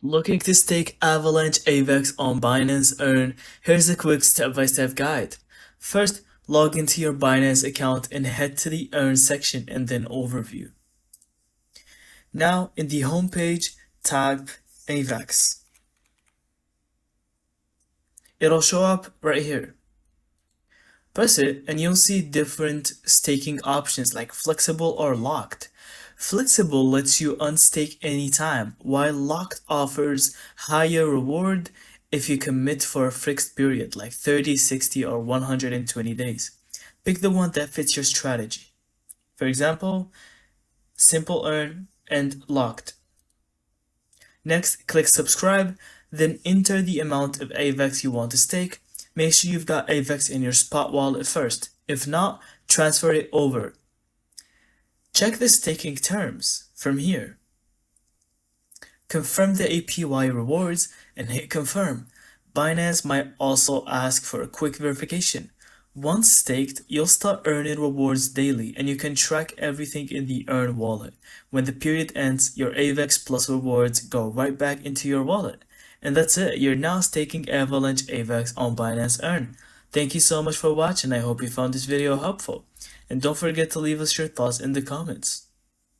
Looking to stake Avalanche AVAX on Binance Earn? Here's a quick step-by-step guide. First, log into your Binance account and head to the Earn section and then Overview. Now, in the home page, type AVAX. It'll show up right here. Press it and you'll see different staking options like flexible or locked. Flexible lets you unstake anytime, while locked offers higher reward if you commit for a fixed period like 30, 60, or 120 days. Pick the one that fits your strategy. For example, simple earn and locked. Next, click subscribe, then enter the amount of AVAX you want to stake. Make sure you've got AVAX in your spot wallet first. If not, transfer it over. Check the staking terms from here. Confirm the APY rewards and hit confirm. Binance might also ask for a quick verification. Once staked, you'll start earning rewards daily and you can track everything in the Earn wallet. When the period ends, your AVAX plus rewards go right back into your wallet. And that's it, you're now staking Avalanche AVAX on Binance Earn. Thank you so much for watching, I hope you found this video helpful. And don't forget to leave us your thoughts in the comments.